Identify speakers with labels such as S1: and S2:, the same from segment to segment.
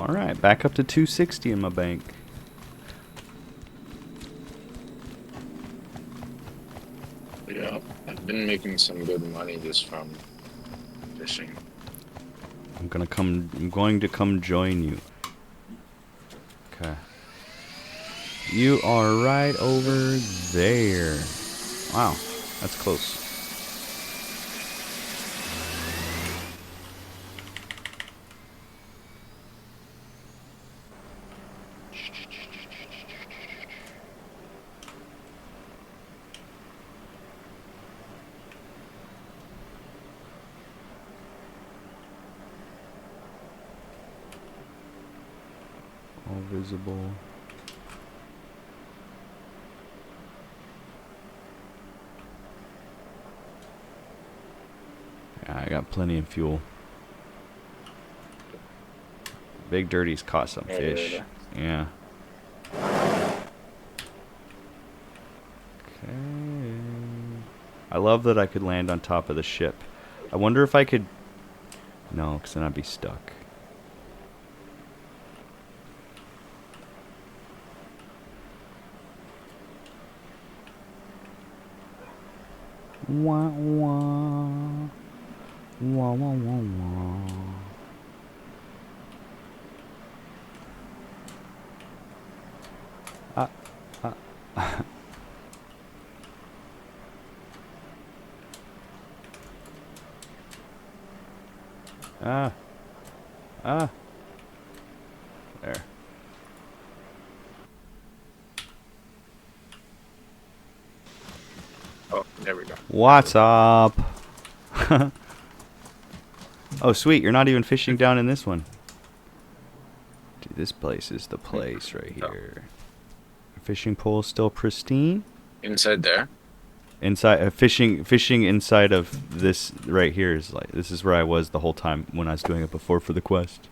S1: Alright, back up to 260 in my bank.
S2: Yeah, I've been making some good money just from fishing.
S1: I'm going to come join you. Okay. You are right over there. Wow, that's close. All visible. Yeah, I got plenty of fuel. Big Dirty's caught some fish. Yeah. Okay. I love that I could land on top of the ship. I wonder if I could... No, because then I'd be stuck. Wah wah. Wah wah wah wah. Ah, ah. Ah. Ah. There.
S2: Oh, there we go.
S1: What's up? Oh, sweet. You're not even fishing down in this one. Dude, this place is the place right here. Fishing pole still pristine.
S2: Inside there?
S1: Inside, fishing inside of this right here is like, this is where I was the whole time when I was doing it before for the quest.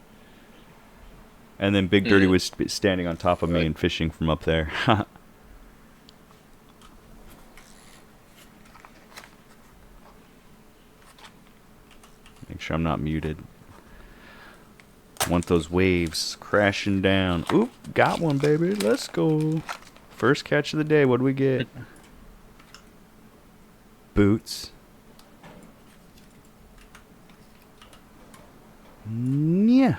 S1: And then Big Dirty was standing on top of me and fishing from up there. Make sure I'm not muted. Want those waves crashing down. Oop, got one, baby. Let's go. First catch of the day. What do we get? Boots. Yeah.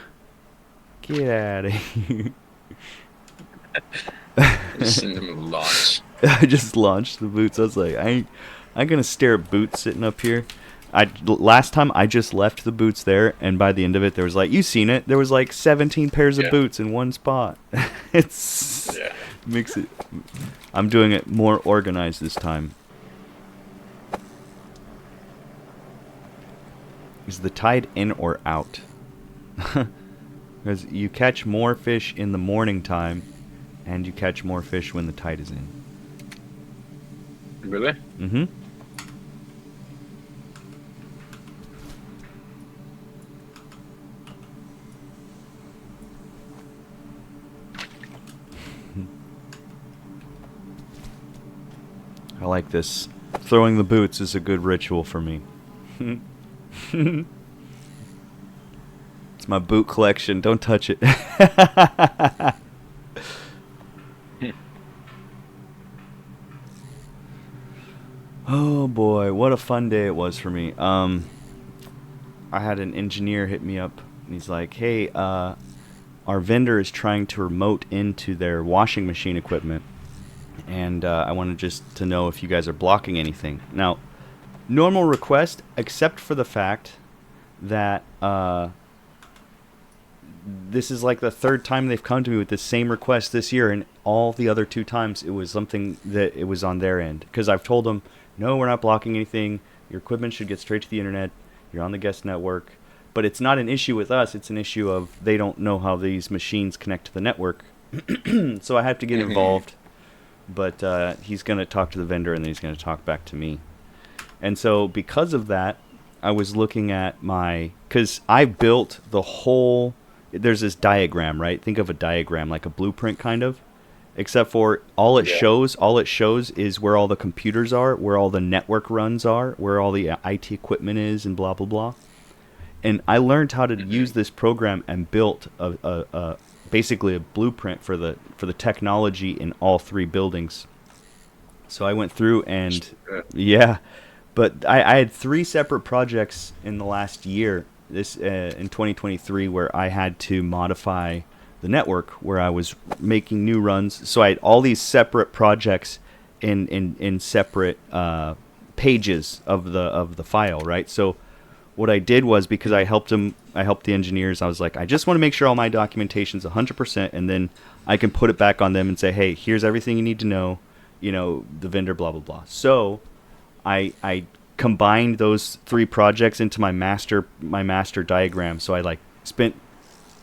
S1: Get out of here.
S2: Seen them launch.
S1: I just launched the boots. I was like, I'm gonna stare at boots sitting up here. Last time I just left the boots there, and by the end of it, there was like, you seen it? There was like 17 pairs of boots in one spot. It's makes it. I'm doing it more organized this time. Is the tide in or out? Because you catch more fish in the morning time, and you catch more fish when the tide is in.
S2: Really?
S1: Mm-hmm. I like this. Throwing the boots is a good ritual for me. It's my boot collection. Don't touch it. Oh boy, what a fun day it was for me. I had an engineer hit me up, and he's like, "Hey, our vendor is trying to remote into their washing machine equipment, and I wanted just to know if you guys are blocking anything." Now, normal request, except for the fact that this is like the third time they've come to me with the same request this year, and all the other two times it was something that it was on their end. Because I've told them, no, we're not blocking anything. Your equipment should get straight to the internet. You're on the guest network. But it's not an issue with us. It's an issue of they don't know how these machines connect to the network. So I have to get involved. But he's going to talk to the vendor, and then he's going to talk back to me. And so because of that, I was looking at my... Because I built the whole... There's this diagram, right? Think of a diagram, like a blueprint kind of. Except for all it shows is where all the computers are, where all the network runs are, where all the IT equipment is, and blah, blah, blah. And I learned how to use this program and built basically a blueprint for the technology in all three buildings. So I went through and yeah, but I had three separate projects in the last year. This in 2023 where I had to modify the network where I was making new runs. So I had all these separate projects in separate pages of the file, right? So what I did was, because I helped the engineers. I was like, I just want to make sure all my documentation's 100%, and then I can put it back on them and say, hey, here's everything you need to know. The vendor, blah blah blah. So I combined those three projects into my master diagram. So I spent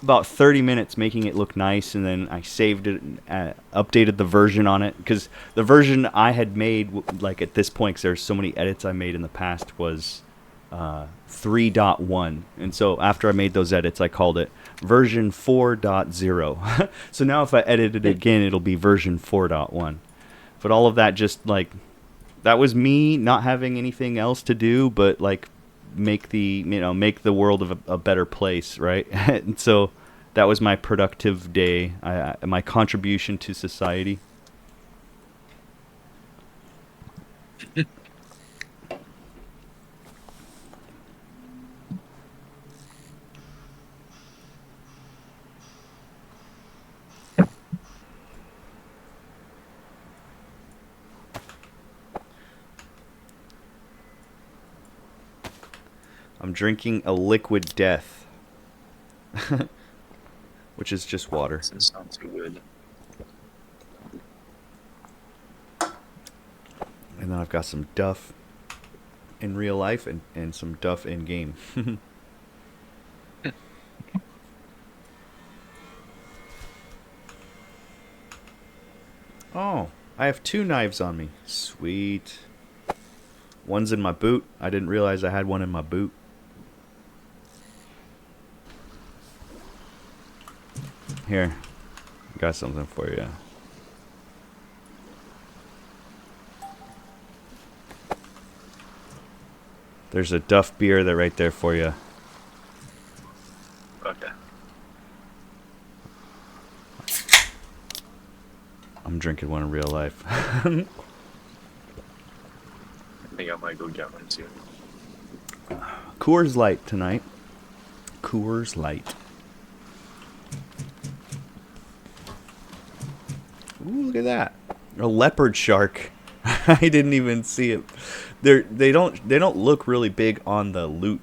S1: about 30 minutes making it look nice, and then I saved it, updated the version on it, because the version I had made, at this point, because there's so many edits I made in the past, was 3.1, and so after I made those edits, I called it version 4.0. So now if I edit it again, it'll be version 4.1. But all of that just that was me not having anything else to do but make the world a better place, right? And so that was my productive day, my contribution to society. I'm drinking a liquid death, which is just water.
S2: Doesn't sound too good.
S1: And then I've got some Duff in real life and some Duff in game. Oh, I have two knives on me. Sweet. One's in my boot. I didn't realize I had one in my boot. Here, got something for you. There's a Duff beer there right there for you.
S2: Okay.
S1: I'm drinking one in real life.
S2: I think I might go get one too.
S1: Coors Light tonight. Coors Light. Ooh, look at that. A leopard shark. I didn't even see it. They don't look really big on the loot.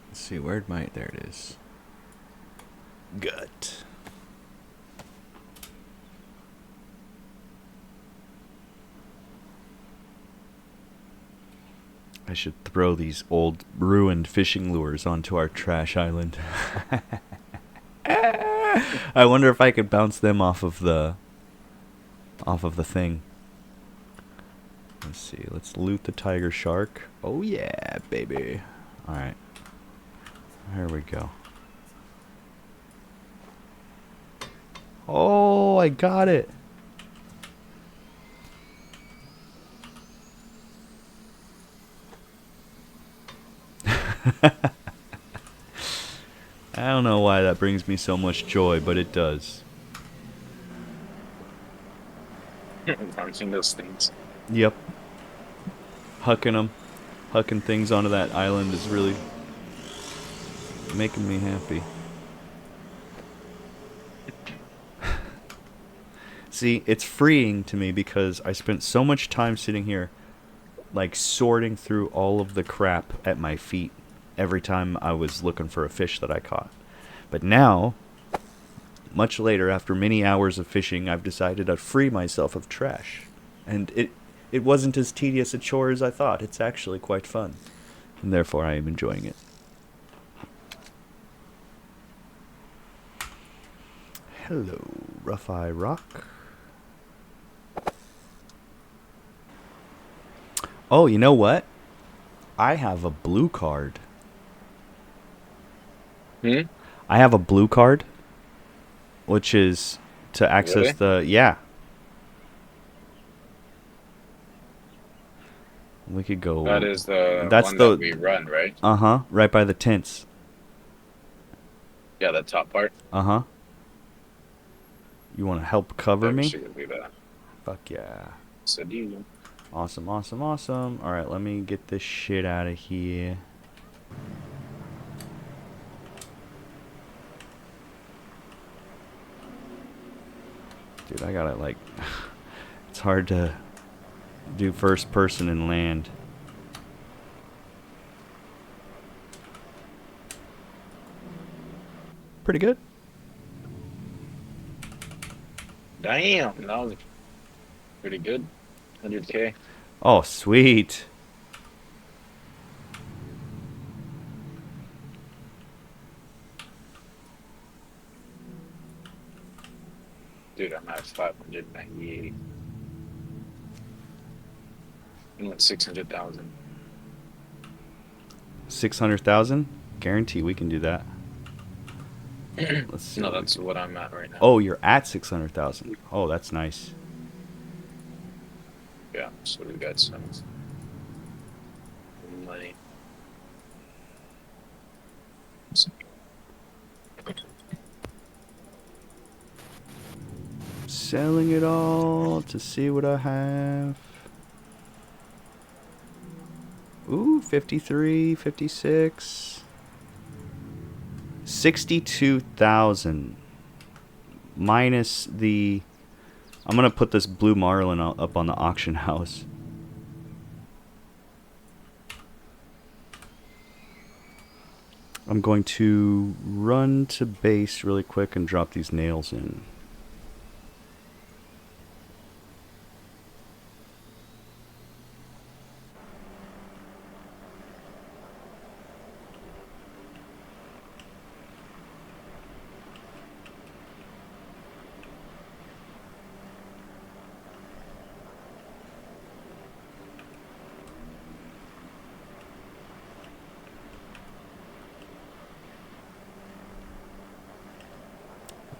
S1: Let's see, there it is. Gut. I should throw these old ruined fishing lures onto our trash island. I wonder if I could bounce them off of the thing. Let's see. Let's loot the tiger shark. Oh yeah, baby. All right. Here we go. Oh, I got it. I don't know why that brings me so much joy, but it does.
S2: Bouncing those things.
S1: Yep. Hucking things onto that island is really making me happy. See, it's freeing to me because I spent so much time sitting here, sorting through all of the crap at my feet every time I was looking for a fish that I caught. But now, much later, after many hours of fishing, I've decided I'd free myself of trash. And it wasn't as tedious a chore as I thought. It's actually quite fun. And therefore, I am enjoying it. Hello, Rough Eye Rock. Oh, you know what? I have a blue card.
S2: Hmm?
S1: I have a blue card, which is to access
S2: Really?
S1: yeah. We could go.
S2: That is the
S1: That's
S2: one that
S1: the.
S2: we run, right?
S1: Uh-huh. Right by the tents.
S2: Yeah, the top part.
S1: Uh-huh. You want to help cover
S2: Yeah, we
S1: me?
S2: should do that.
S1: Fuck yeah.
S2: So do you?
S1: Awesome, awesome, awesome. Alright, let me get this shit out of here. Dude, I gotta, like... it's hard to do first person and land. Pretty good.
S2: Damn, that was pretty good. 100K.
S1: Oh, sweet.
S2: Dude, I'm at 598. And went 600,000.
S1: 600,000? Guarantee we can do that. Let's see.
S2: No, that's what I'm at right now.
S1: Oh, you're at 600,000. Oh, that's nice.
S2: Yeah, so we got some money.
S1: Selling it all to see what I have. Ooh, 53, 56. 62,000. Minus the... I'm going to put this blue marlin up on the auction house. I'm going to run to base really quick and drop these nails in.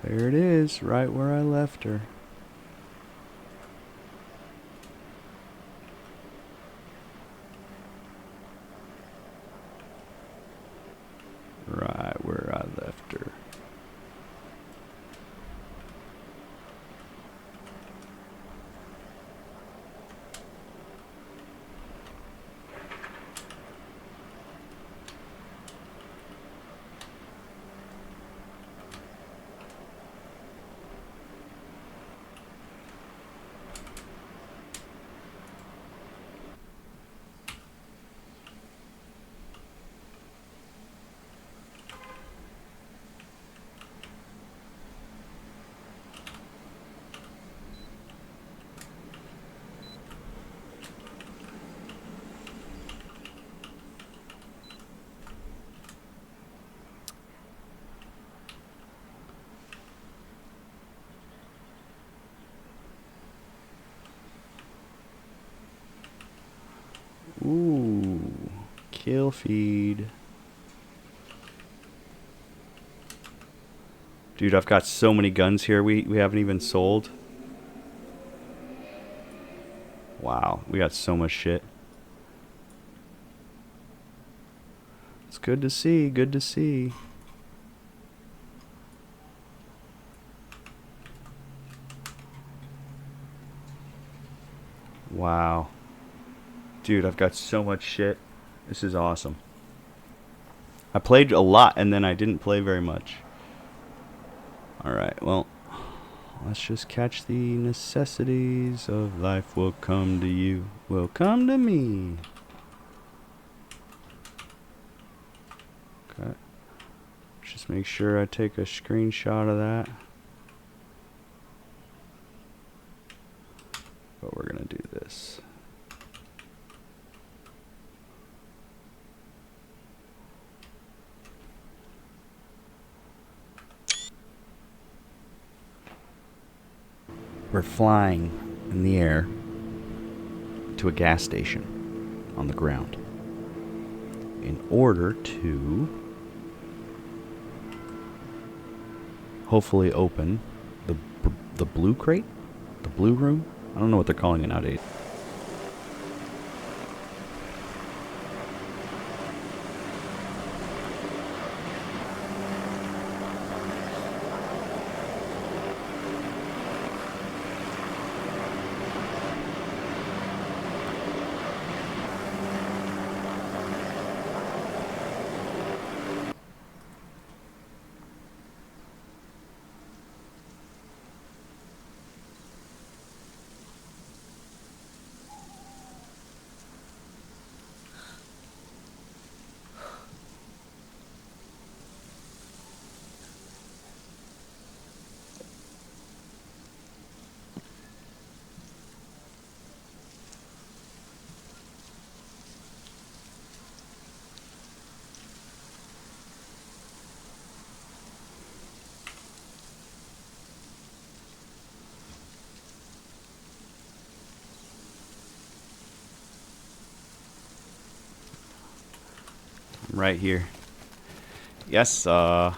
S1: There it is, right where I left her. Right where I left her. Ooh, kill feed. Dude, I've got so many guns here we haven't even sold. Wow, we got so much shit. It's good to see, good to see. Wow. Dude, I've got so much shit. This is awesome. I played a lot and then I didn't play very much. Alright, well, let's just catch the necessities of life will come to you, will come to me. Okay. Just make sure I take a screenshot of that. But we're gonna do this. We're flying in the air to a gas station on the ground in order to hopefully open the blue crate, the blue room. I don't know what they're calling it nowadays. right here. Yes, Alright,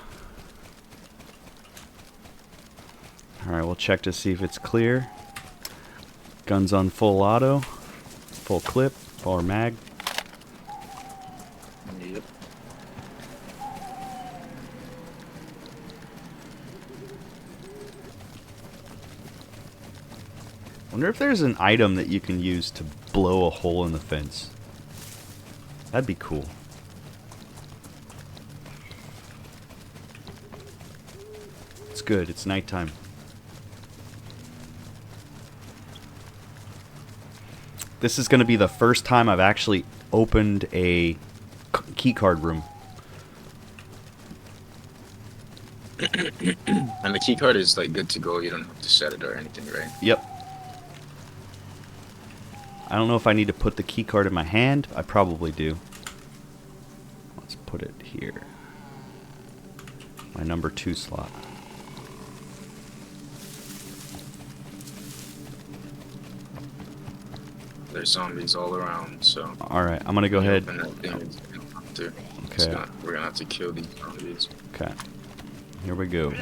S1: we'll check to see if it's clear. Guns on full auto. Full clip. Or mag.
S2: Yep.
S1: Wonder if there's an item that you can use to blow a hole in the fence. That'd be cool. It's good. It's nighttime. This is going to be the first time I've actually opened a keycard room.
S2: And the key card is like good to go. You don't have to set it or anything, right?
S1: Yep. I don't know if I need to put the key card in my hand. I probably do. Let's put it here. My number 2 slot.
S2: There's zombies all around, so.
S1: Alright, I'm gonna go ahead. Okay.
S2: We're gonna have to kill these zombies.
S1: Okay. Here we go.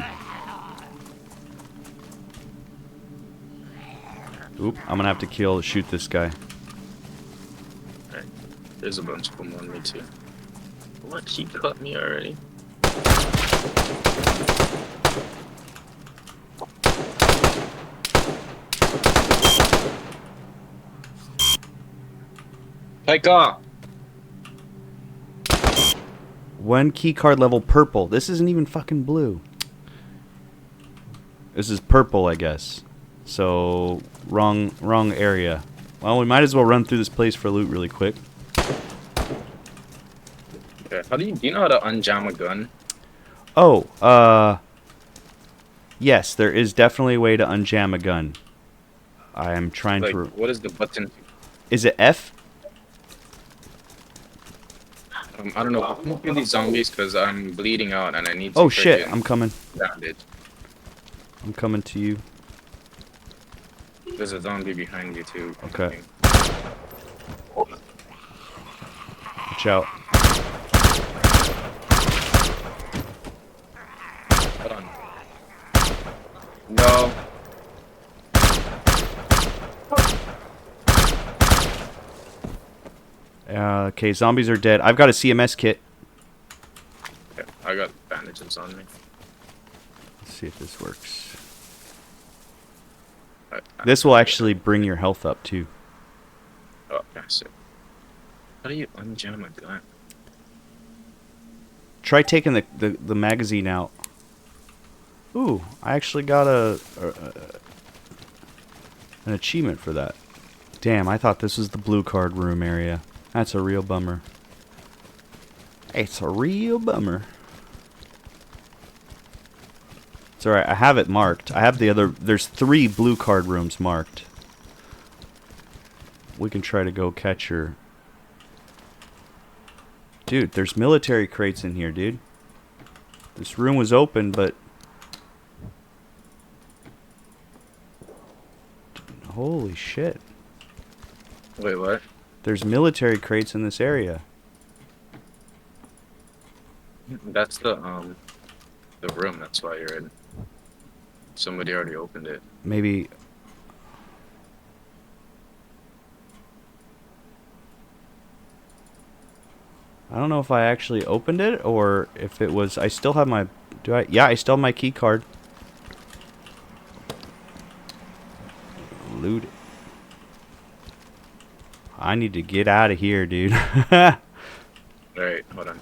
S1: Oop, I'm gonna have to shoot this guy.
S2: Alright. There's a bunch of them on me too. What? He cut me already? Take off!
S1: 1 key card level purple. This isn't even fucking blue. This is purple, I guess. So, wrong area. Well, we might as well run through this place for loot really quick.
S2: Okay. Do you know how to unjam a gun?
S1: Oh, yes, there is definitely a way to unjam a gun. I am trying
S2: Like,
S1: to...
S2: what is the button?
S1: Is it F?
S2: I don't know. I'm gonna kill these zombies because I'm bleeding out and I need to.
S1: Oh shit, I'm coming.
S2: Bandage.
S1: I'm coming to you.
S2: There's a zombie behind you too.
S1: Okay. Watch out.
S2: Hold on. No.
S1: Okay, zombies are dead. I've got a CMS kit.
S2: Okay, I got bandages on me.
S1: Let's see if this works.
S2: I-
S1: This will actually bring your health up too.
S2: Oh, that's it. How do you unjam a gun?
S1: Try taking the magazine out. Ooh, I actually got an achievement for that. Damn, I thought this was the blue card room area. That's a real bummer. It's a real bummer. It's alright, I have it marked. I have the other... There's 3 blue card rooms marked. We can try to go catch her. Dude, there's military crates in here, dude. This room was open, but... Holy shit.
S2: Wait, what?
S1: There's military crates in this area.
S2: That's the room. That's why you're in. Somebody already opened it.
S1: Maybe... I don't know if I actually opened it or if it was... I still have my... Do I? Yeah, I still have my key card. Loot it. I need to get out of here, dude.
S2: Alright, hold on.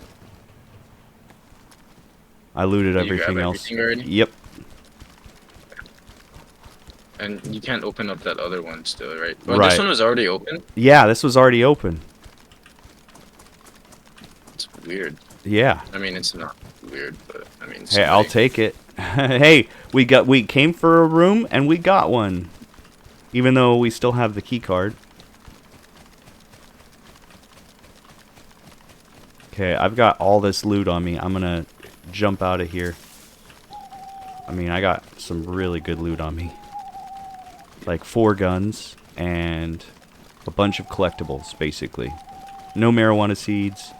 S1: I looted
S2: Did you
S1: everything
S2: grab
S1: else.
S2: everything already?
S1: Yep.
S2: And you can't open up that other one still, right? Well,
S1: Right.
S2: This one was already open?
S1: Yeah, this was already open.
S2: It's weird.
S1: Yeah.
S2: I mean, it's not weird, but I mean...
S1: Hey, I'll take it. Hey, we came for a room and we got one. Even though we still have the key card. Okay, I've got all this loot on me. I'm gonna jump out of here. I mean, I got some really good loot on me. Like 4 guns and a bunch of collectibles, basically. No marijuana seeds.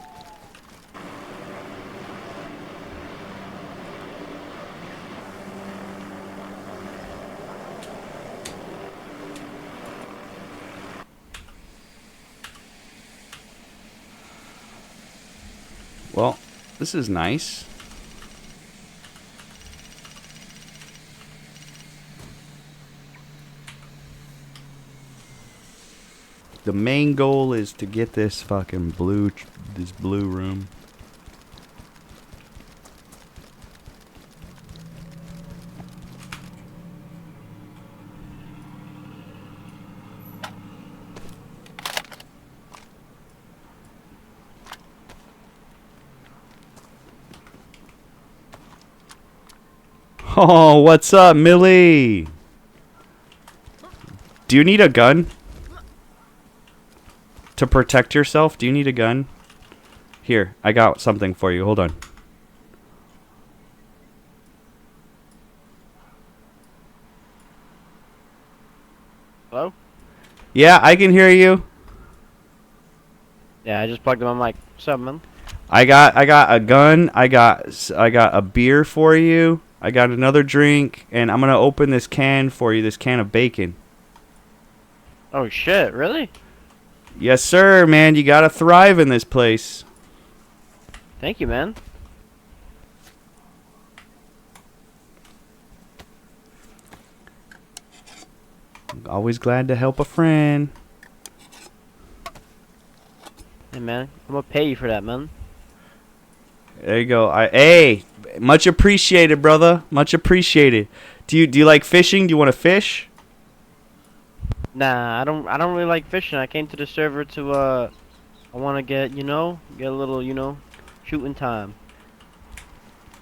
S1: This is nice. The main goal is to get this fucking blue room. Oh, what's up, Millie? Do you need a gun? To protect yourself? Do you need a gun? Here, I got something for you. Hold on.
S3: Hello?
S1: Yeah, I can hear you.
S3: Yeah, I just plugged in my mic. What's up, man?
S1: I got a gun. I got a beer for you. I got another drink, and I'm gonna open this can for you. This can of bacon.
S3: Oh shit, really?
S1: Yes, sir, man. You gotta thrive in this place.
S3: Thank you, man.
S1: Always glad to help a friend.
S3: Hey, man, I'm gonna pay you for that, man.
S1: There you go. Hey, much appreciated, brother. Much appreciated. Do you like fishing? Do you want to fish?
S3: Nah, I don't really like fishing. I came to the server to I want to get a little shooting time.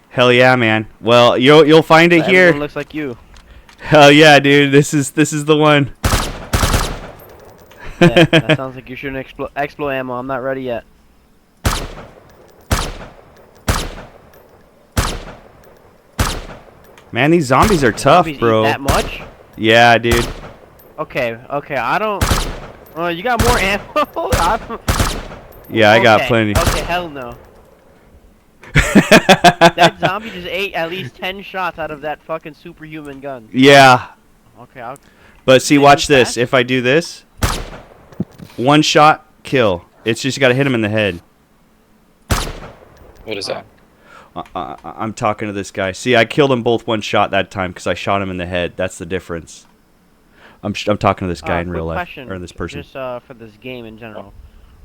S1: Hell yeah, man. Well, you'll find it
S3: But
S1: here.
S3: everyone looks like you.
S1: Hell yeah, dude. This is the one.
S3: Yeah, that sounds like you're shooting explo ammo. I'm not ready yet.
S1: Man, these zombies are tough,
S3: Zombies eat
S1: bro.
S3: that much?
S1: Yeah, dude.
S3: Okay, I don't. You got more ammo?
S1: Yeah, I got
S3: Okay,
S1: plenty.
S3: Okay, hell no. That zombie just ate at least 10 shots out of that fucking superhuman gun.
S1: Yeah.
S3: Okay,
S1: But see,
S3: They
S1: watch
S3: move
S1: this.
S3: fast?
S1: If I do this, one shot, kill. It's just you got to hit him in the head.
S2: What is that?
S1: I'm talking to this guy. See, I killed them both one shot that time because I shot him in the head. That's the difference. I'm talking to this guy in
S3: quick
S1: real life,
S3: question,
S1: or this person.
S3: just for this game in general.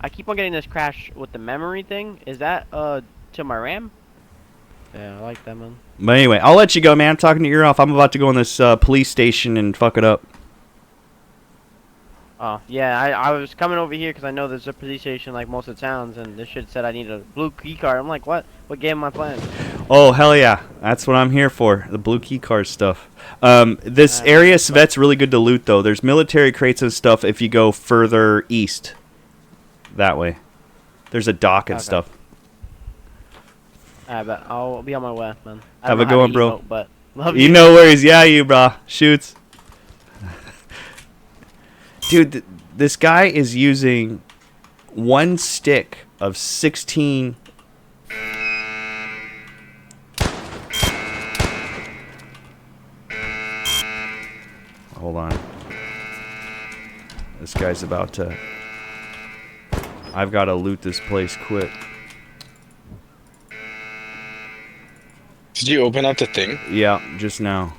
S3: I keep on getting this crash with the memory thing. Is that to my RAM? Yeah, I like that, man.
S1: But anyway, I'll let you go, man. I'm talking to your off. I'm about to go in this police station and fuck it up.
S3: Oh, yeah, I was coming over here because I know there's a police station like most of the towns, and this shit said I need a blue key card. I'm like, what? What game am I playing?
S1: Oh, hell yeah. That's what I'm here for. The blue key card stuff. This area, Svet's really good to loot, though. There's military crates and stuff if you go further east. That way. There's a dock and stuff.
S3: I bet I'll be on my way, man. I
S1: Have
S3: don't
S1: a
S3: know
S1: good
S3: how
S1: one,
S3: to
S1: bro.
S3: emote, but love
S1: You
S3: you.
S1: know where he's. Yeah, you, bro. Shoots. Dude, this guy is using one stick of 16. Hold on. This guy's about to... I've got to loot this place quick.
S2: Did you open up the thing?
S1: Yeah, just now.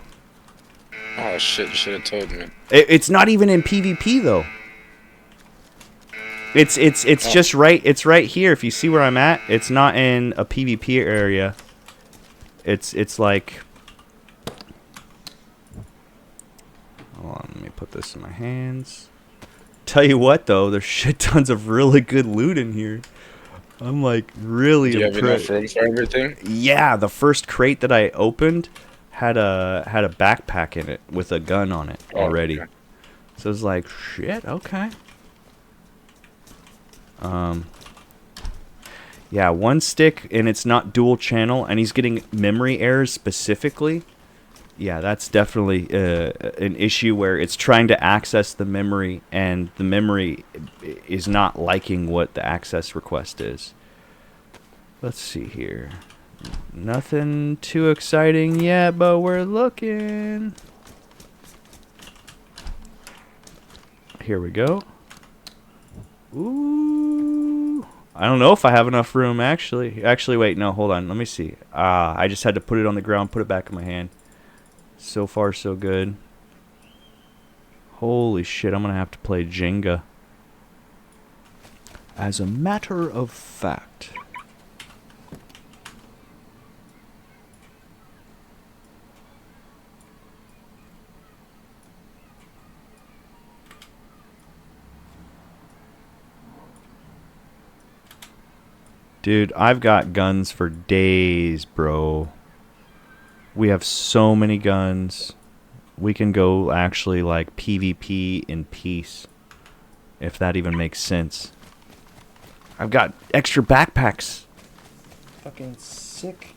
S2: Oh shit, you should have told me.
S1: It's not even in PvP though. It's just right. It's right here. If you see where I'm at, it's not in a PvP area. It's like. Hold on, let me put this in my hands. Tell you what though, there's shit tons of really good loot in here. I'm like really
S2: Do you have
S1: impressed.
S2: enough room for everything?
S1: Yeah, the first crate that I opened had a backpack in it with a gun on it already.
S2: Okay.
S1: So it's like, shit, okay. Yeah, one stick and it's not dual channel and he's getting memory errors specifically. Yeah, that's definitely an issue where it's trying to access the memory and the memory is not liking what the access request is. Let's see here. Nothing too exciting yet, but we're looking. Here we go. Ooh. I don't know if I have enough room, actually. Actually, wait, no, hold on. Let me see. I just had to put it on the ground, put it back in my hand. So far, so good. Holy shit, I'm going to have to play Jenga. As a matter of fact. Dude, I've got guns for days, bro. We have so many guns. We can go actually like PvP in peace. If that even makes sense. I've got extra backpacks. Fucking sick.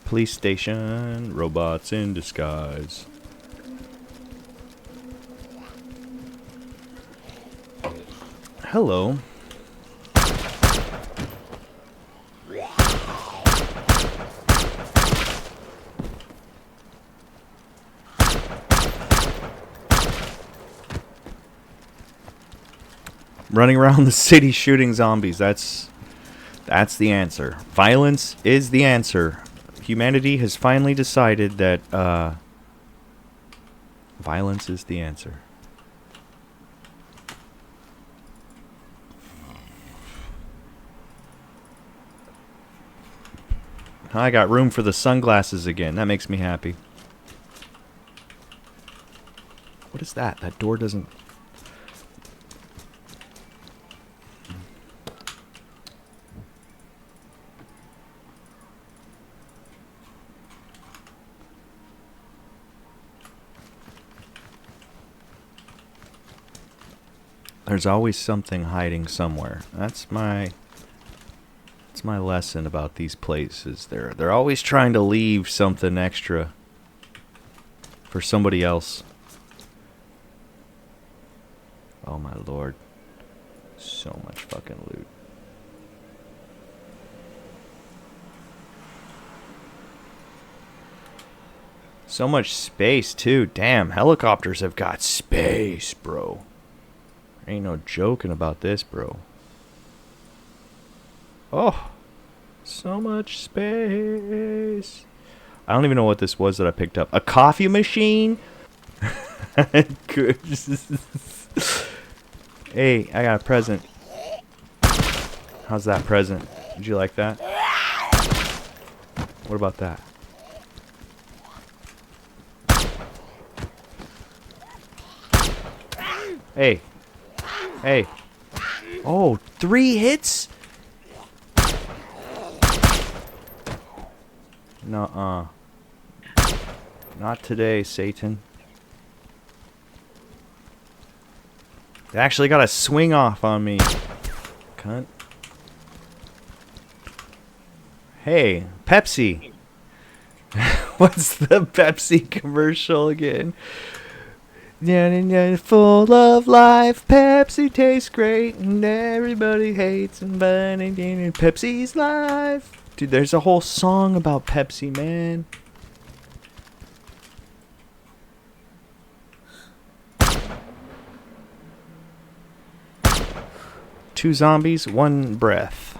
S1: Police station, robots in disguise. Hello. Running around the city shooting zombies. That's the answer. Violence is the answer. Humanity has finally decided that violence is the answer. I got room for the sunglasses again. That makes me happy. What is that? That door doesn't... There's always something hiding somewhere. That's my lesson about these places. They're always trying to leave something extra for somebody else. Oh my lord. So much fucking loot. So much space too. Damn, helicopters have got space, bro. Ain't no joking about this, bro. Oh, so much space. I don't even know what this was that I picked up. A coffee machine? Good. Hey, I got a present. How's that present? Did you like that? What about that? Hey. Hey. Oh, 3 hits? Nuh-uh. Not today, Satan. They actually got a swing off on me. Cunt. Hey, Pepsi. What's the Pepsi commercial again? Yeah, full of life, Pepsi tastes great, and everybody hates and Pepsi's life. Dude, there's a whole song about Pepsi, man. Two zombies, one breath.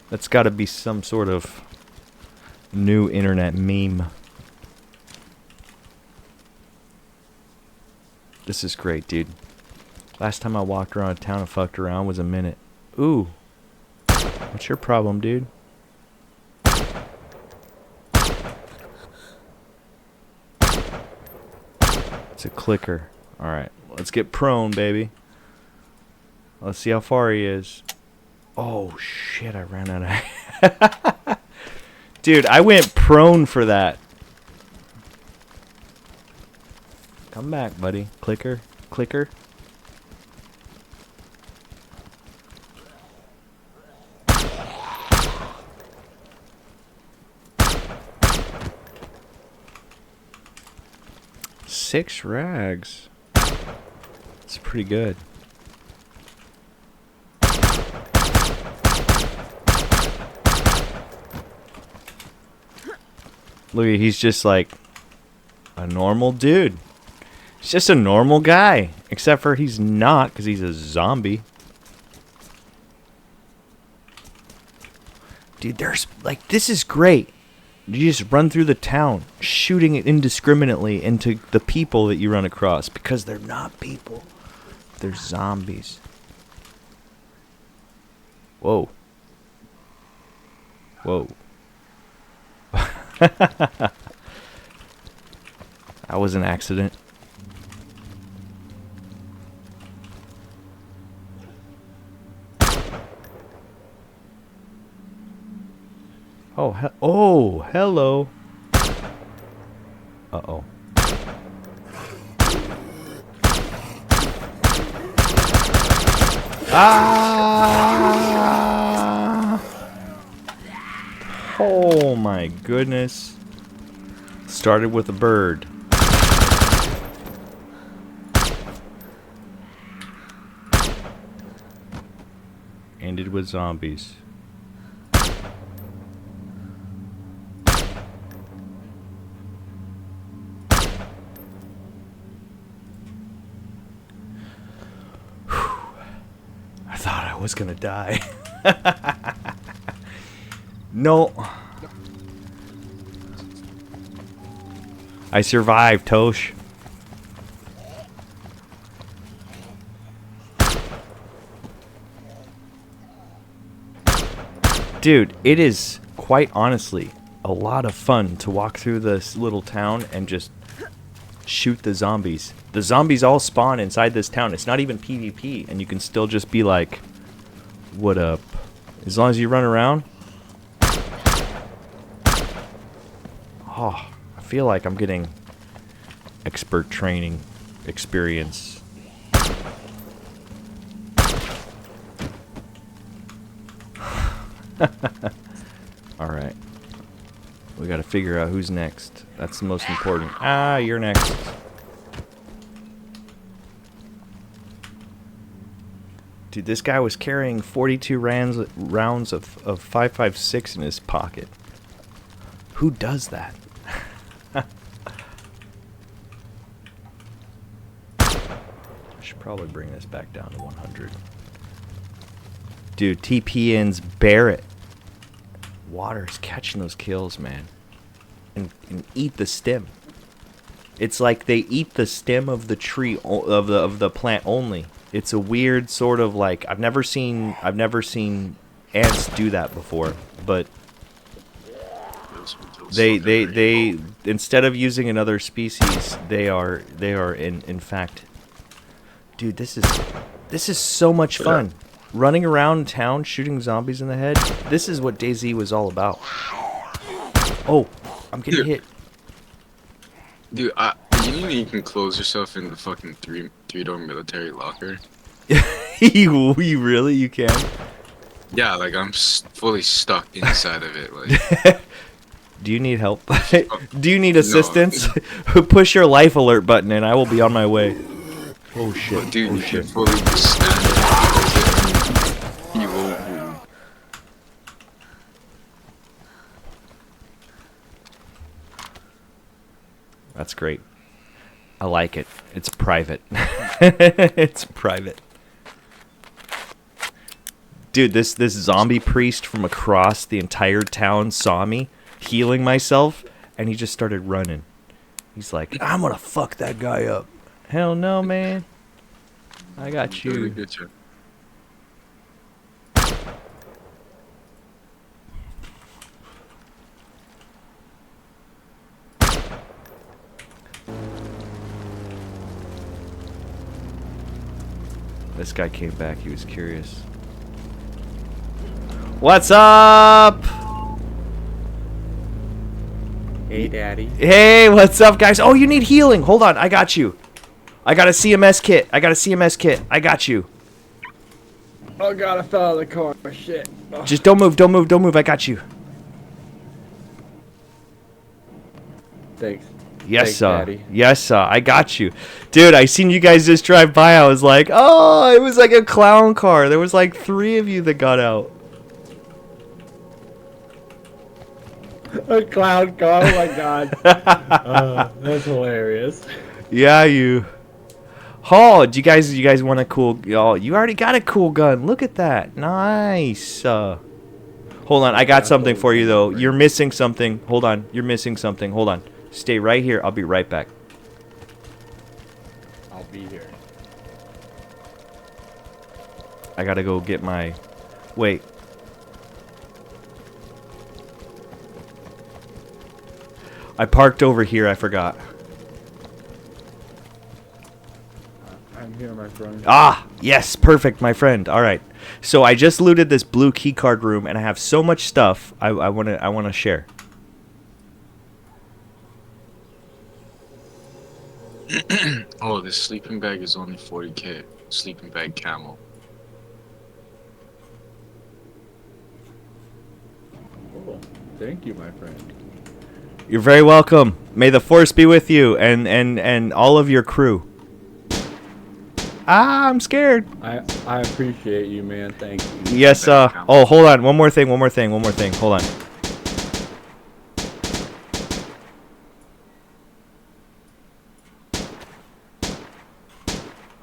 S1: That's gotta be some sort of new internet meme. This is great, dude. Last time I walked around a town and fucked around was a minute. Ooh. What's your problem, dude? It's a clicker. Alright, let's get prone, baby. Let's see how far he is. Oh, shit, I ran out of... Dude, I went prone for that. Come back, buddy. Clicker. Clicker. Six rags. It's pretty good. Look, he's just like a normal dude. He's just a normal guy. Except for he's not, because he's a zombie. Dude, there's, like, this is great. You just run through the town, shooting it indiscriminately into the people that you run across. Because they're not people. They're zombies. Whoa. Whoa. That was an accident. Oh, hello. Uh-oh. Ah! Oh my goodness. Started with a bird. Ended with zombies. I thought I was gonna die. No. I survived, Tosh. Dude, it is quite honestly a lot of fun to walk through this little town and just shoot the zombies. The zombies all spawn inside this town. It's not even PvP, and you can still just be like, what up? As long as you run around. Oh, I feel like I'm getting expert training experience. Alright. We gotta figure out who's next. That's the most important. Ah, you're next. Dude, this guy was carrying 42 rounds of 5.56 in his pocket. Who does that? I should probably bring this back down to 100. Dude, TPN's Barrett. Water's catching those kills, man. And eat the stem. It's like they eat the stem of the tree of the plant only. It's a weird sort of like I've never seen ants do that before, but they instead of using another species, they are in fact. Dude, this is so much fun. Running around town shooting zombies in the head. This is what DayZ was all about. Oh, I'm getting hit.
S2: Dude, you can close yourself in the fucking three-door military locker.
S1: You really? You can?
S2: Yeah, like I'm fully stuck inside of it. Like,
S1: do you need help? Do you need assistance? Push your life alert button and I will be on my way. Oh shit!
S2: But dude,
S1: oh
S2: you
S1: shit!
S2: can fully just stand there. You won't move.
S1: That's great. I like it. It's private. It's private. Dude, this zombie priest from across the entire town saw me healing myself, and he just started running. He's like, I'm gonna fuck that guy up. Hell no, man. I got you. This guy came back. He was curious. What's up?
S4: Hey, Daddy.
S1: Hey, what's up, guys? Oh, you need healing. Hold on. I got you. I got a CMS kit. I got you.
S4: Oh god, I fell out of the car. Shit. Oh.
S1: Just don't move. I got you.
S4: Thanks.
S1: Yes,
S4: Thanks,
S1: sir.
S4: Daddy.
S1: Yes, sir. I got you. Dude, I seen you guys just drive by. I was like, oh, it was like a clown car. There was like 3 of you that got out.
S4: A clown car. Oh my god. That's hilarious.
S1: Yeah, you. Oh, do you guys want a cool? Oh, you already got a cool gun. Look at that. Nice. Hold on, I got something for you though. You're missing something. Hold on, you're missing something. Hold on. Stay right here. I'll be right back.
S4: I'll be here.
S1: I gotta go get my. Wait. I parked over here. I forgot.
S4: I'm here, my friend.
S1: Ah, yes, perfect, my friend. All right. So I just looted this blue keycard room, and I have so much stuff I wanna share.
S2: Oh, this sleeping bag is only 40k. Sleeping bag camel.
S4: Oh, thank you, my friend.
S1: You're very welcome. May the force be with you and all of your crew. Ah, I'm scared.
S4: I appreciate you, man. Thank you.
S1: Yes. Oh, hold on. One more thing. Hold on.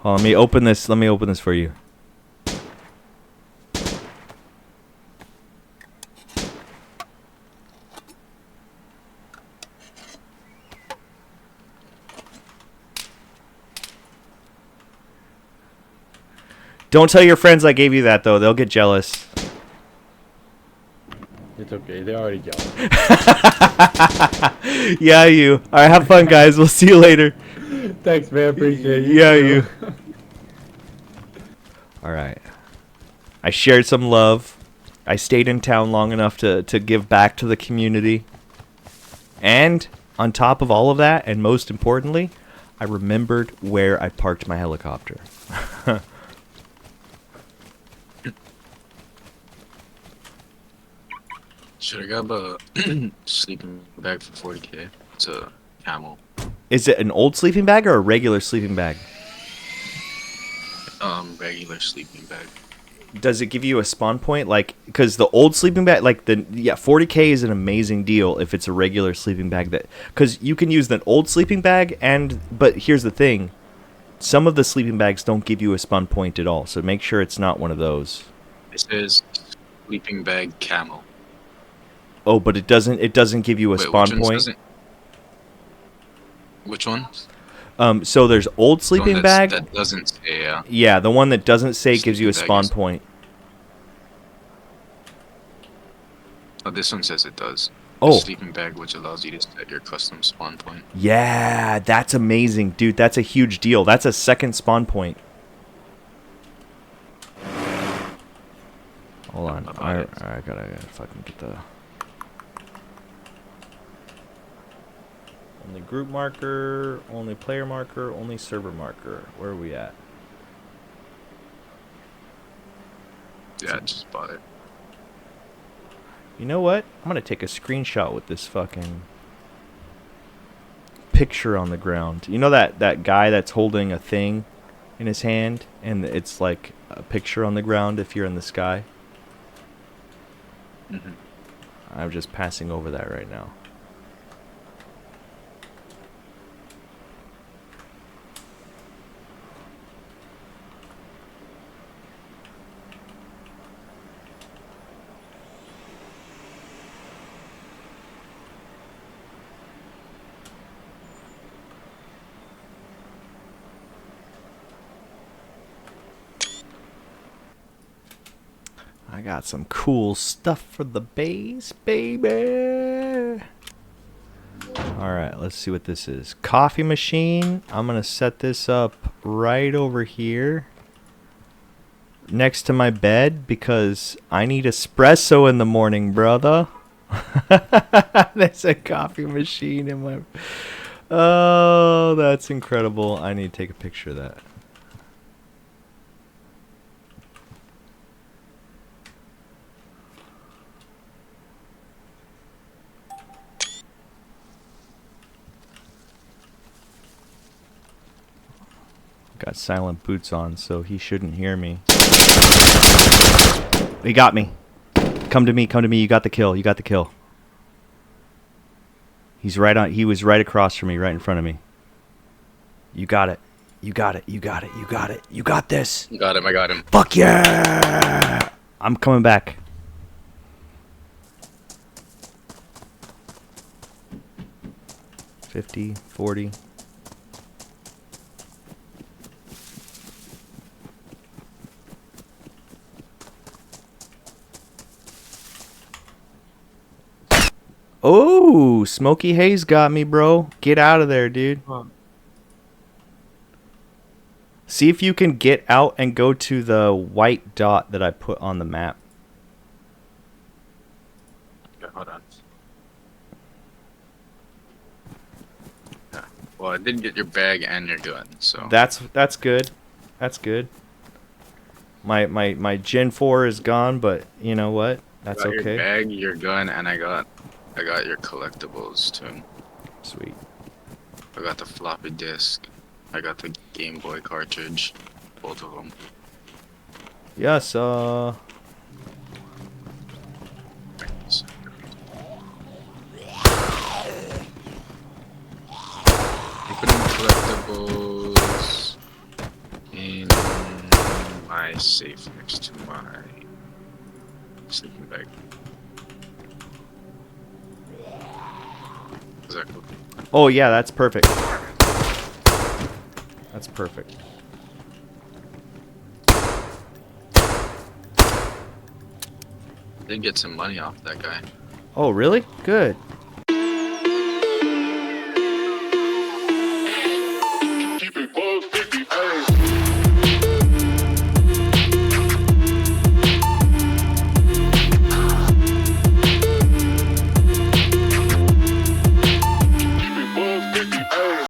S1: Oh, let me open this. Let me open this for you. Don't tell your friends I gave you that, though. They'll get jealous.
S4: It's okay. They're already jealous.
S1: Yeah, you. All right, have fun, guys. We'll see you later.
S4: Thanks, man. Appreciate it.
S1: Yeah, you. All right. I shared some love. I stayed in town long enough to give back to the community. And on top of all of that, and most importantly, I remembered where I parked my helicopter.
S2: Should I grab a sleeping bag for 40k? It's a camel.
S1: Is it an old sleeping bag or a regular sleeping bag?
S2: Regular sleeping bag.
S1: Does it give you a spawn point? Like, because the old sleeping bag, like 40k is an amazing deal if it's a regular sleeping bag. That because you can use the old sleeping bag, but here's the thing, some of the sleeping bags don't give you a spawn point at all. So make sure it's not one of those.
S2: This is sleeping bag camel.
S1: Oh, but it doesn't give you a spawn point.
S2: Which one?
S1: So there's old sleeping bag.
S2: That doesn't say, yeah.
S1: Yeah, the one that doesn't say gives you a spawn point.
S2: Oh, this one says it does.
S1: Oh.
S2: The sleeping bag, which allows you to set your custom spawn point.
S1: Yeah, that's amazing, dude. That's a huge deal. That's a second spawn point. Hold on. I gotta fucking get the... Only group marker, only player marker, only server marker. Where are we at?
S2: Yeah, I just bought it.
S1: You know what? I'm gonna take a screenshot with this fucking picture on the ground. You know that guy that's holding a thing in his hand, and it's like a picture on the ground if you're in the sky?
S2: Mm-hmm.
S1: I'm just passing over that right now. I got some cool stuff for the base, baby. Alright, let's see what this is. Coffee machine. I'm going to set this up right over here next to my bed because I need espresso in the morning, brother. There's a coffee machine in my... Oh, that's incredible. I need to take a picture of that. Got silent boots on, so he shouldn't hear me. He got me. Come to me, you got the kill, He's right on. He was right across from me, right in front of me. You got it. You got it. You got it. You got it. You got this.
S2: Got him. I got him.
S1: Fuck yeah! I'm coming back. $50, $40. Oh, Smoky Haze got me, bro. Get out of there, dude. See if you can get out and go to the white dot that I put on the map.
S2: Okay, hold on. Yeah. Well, I did get your bag and your gun, so.
S1: That's good. That's good. My Gen 4 is gone, but you know what? That's
S2: I got
S1: okay.
S2: Your bag, your gun, and I got your collectibles too.
S1: Sweet.
S2: I got the floppy disk. I got the Game Boy cartridge. Both of them.
S1: Yes,
S2: Putting collectibles in my safe next to my sleeping bag. Is that cool?
S1: Oh yeah, that's perfect. That's perfect.
S2: Did get some money off that guy.
S1: Oh really? Good.